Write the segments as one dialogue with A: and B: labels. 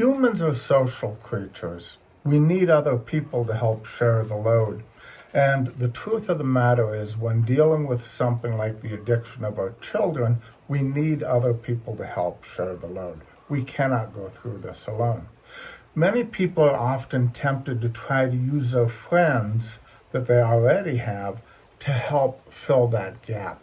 A: Humans are social creatures. We need other people to help share the load. And the truth of the matter is, when dealing with something like the addiction of our children, we need other people to help share the load. We cannot go through this alone. Many people are often tempted to try to use their friends that they already have to help fill that gap.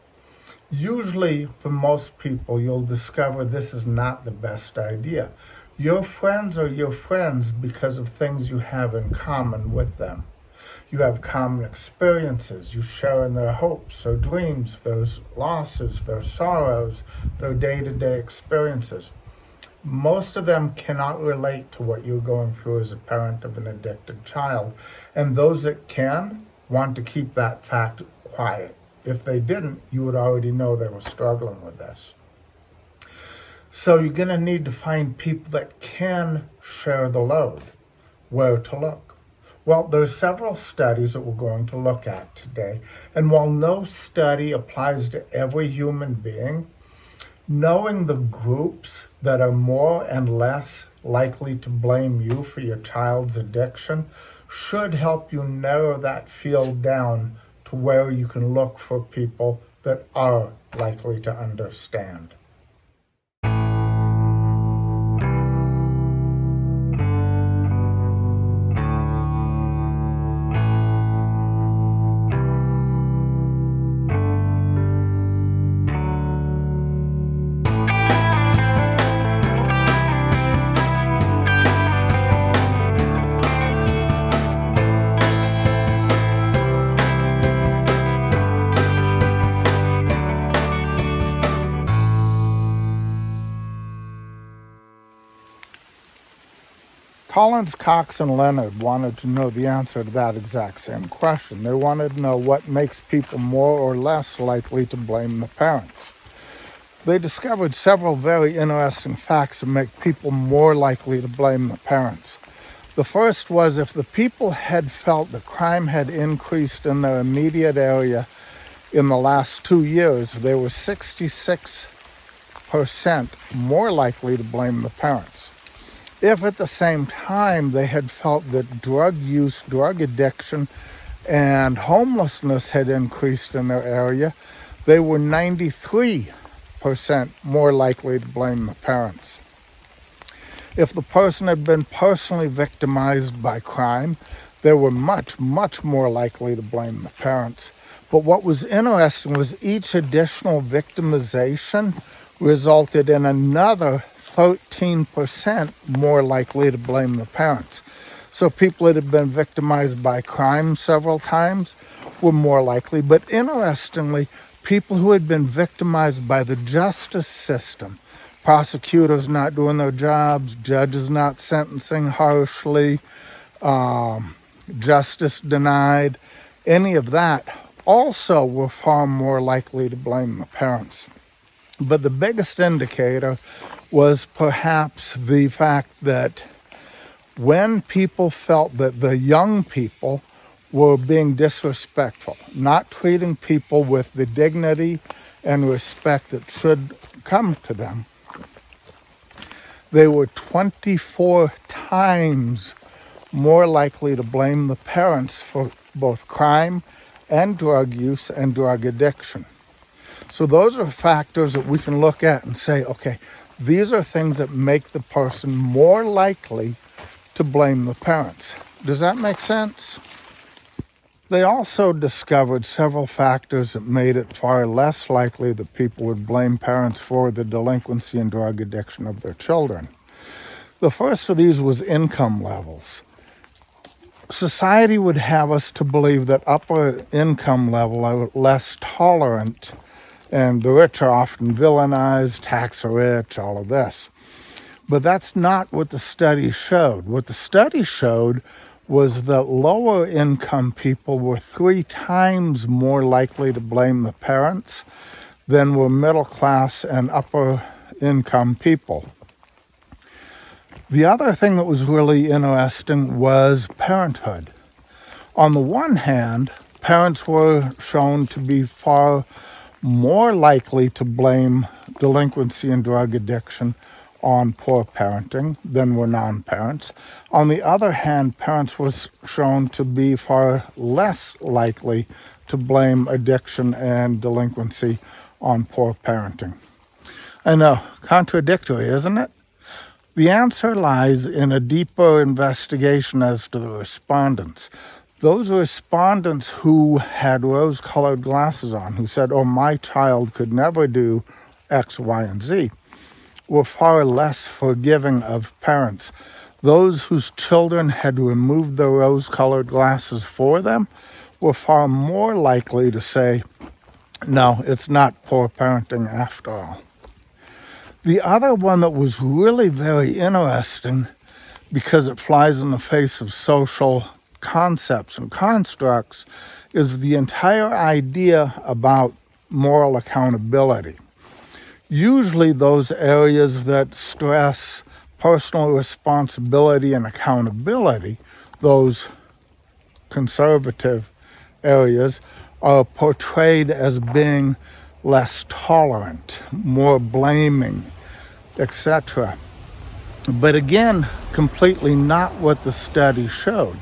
A: Usually, for most people, you'll discover this is not the best idea. Your friends are your friends because of things you have in common with them. You have common experiences. You share in their hopes, their dreams, their losses, their sorrows, their day-to-day experiences. Most of them cannot relate to what you're going through as a parent of an addicted child. And those that can want to keep that fact quiet. If they didn't, you would already know they were struggling with this. So you're going to need to find people that can share the load. Where to look? Well, there's several studies that we're going to look at today. And while no study applies to every human being, knowing the groups that are more and less likely to blame you for your child's addiction should help you narrow that field down to where you can look for people that are likely to understand. Collins, Cox, and Leonard wanted to know the answer to that exact same question. They wanted to know what makes people more or less likely to blame the parents. They discovered several very interesting facts that make people more likely to blame the parents. The first was if the people had felt that crime had increased in their immediate area in the last 2 years, they were 66% more likely to blame the parents. If at the same time they had felt that drug use, drug addiction, and homelessness had increased in their area, they were 93% more likely to blame the parents. If the person had been personally victimized by crime, they were much, much more likely to blame the parents. But what was interesting was each additional victimization resulted in another 13% more likely to blame the parents. So people that had been victimized by crime several times were more likely. But interestingly, people who had been victimized by the justice system, prosecutors not doing their jobs, judges not sentencing harshly, justice denied, any of that, also were far more likely to blame the parents. But the biggest indicator was perhaps the fact that when people felt that the young people were being disrespectful, not treating people with the dignity and respect that should come to them, they were 24 times more likely to blame the parents for both crime and drug use and drug addiction. So those are factors that we can look at and say, okay, these are things that make the person more likely to blame the parents. Does that make sense? They also discovered several factors that made it far less likely that people would blame parents for the delinquency and drug addiction of their children. The first of these was income levels. Society would have us to believe that upper income level are less tolerant, and the rich are often villainized, tax the rich, all of this. But that's not what the study showed. What the study showed was that lower income people were 3 times more likely to blame the parents than were middle class and upper income people. The other thing that was really interesting was parenthood. On the one hand, parents were shown to be far more likely to blame delinquency and drug addiction on poor parenting than were non-parents. On the other hand, parents were shown to be far less likely to blame addiction and delinquency on poor parenting. I know, contradictory, isn't it? The answer lies in a deeper investigation as to the respondents. Those respondents who had rose-colored glasses on, who said, oh, my child could never do X, Y, and Z, were far less forgiving of parents. Those whose children had removed the rose-colored glasses for them were far more likely to say, no, it's not poor parenting after all. The other one that was really very interesting, because it flies in the face of social concepts and constructs, is the entire idea about moral accountability. Usually those areas that stress personal responsibility and accountability, those conservative areas, are portrayed as being less tolerant, more blaming, etc. But again, completely not what the study showed.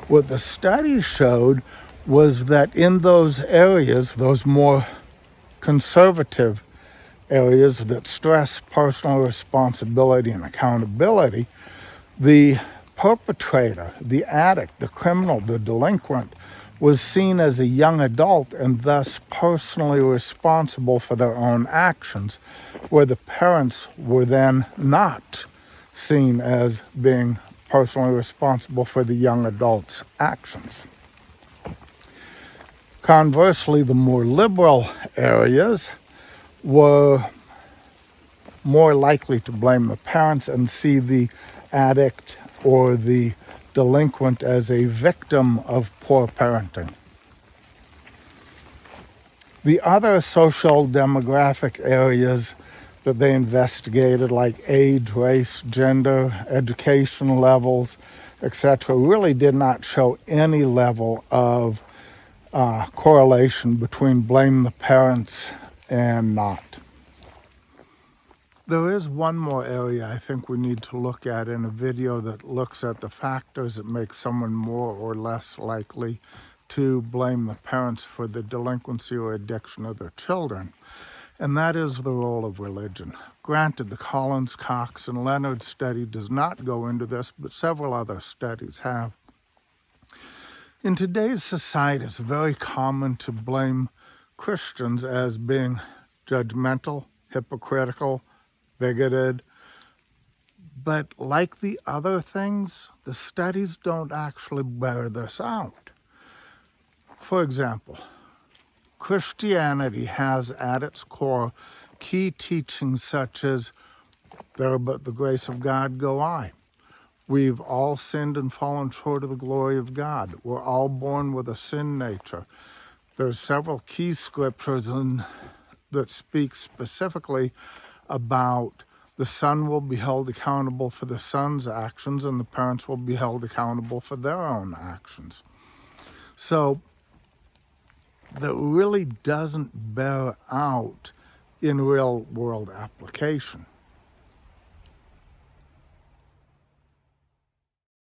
A: What the study showed was that in those areas, those more conservative areas that stress personal responsibility and accountability, the perpetrator, the addict, the criminal, the delinquent was seen as a young adult and thus personally responsible for their own actions, where the parents were then not seen as being personally responsible for the young adult's actions. Conversely, the more liberal areas were more likely to blame the parents and see the addict or the delinquent as a victim of poor parenting. The other social demographic areas that they investigated, like age, race, gender, education levels, etc., really did not show any level of correlation between blame the parents and not. There is one more area I think we need to look at in a video that looks at the factors that make someone more or less likely to blame the parents for the delinquency or addiction of their children, and that is the role of religion. Granted, the Collins, Cox, and Leonard study does not go into this, but several other studies have. In today's society, it's very common to blame Christians as being judgmental, hypocritical, bigoted, but like the other things, the studies don't actually bear this out. For example, Christianity has at its core key teachings such as, there but the grace of God go I. We've all sinned and fallen short of the glory of God. We're all born with a sin nature. There's several key scriptures that speak specifically about the son will be held accountable for the son's actions and the parents will be held accountable for their own actions. So that really doesn't bear out in real world application.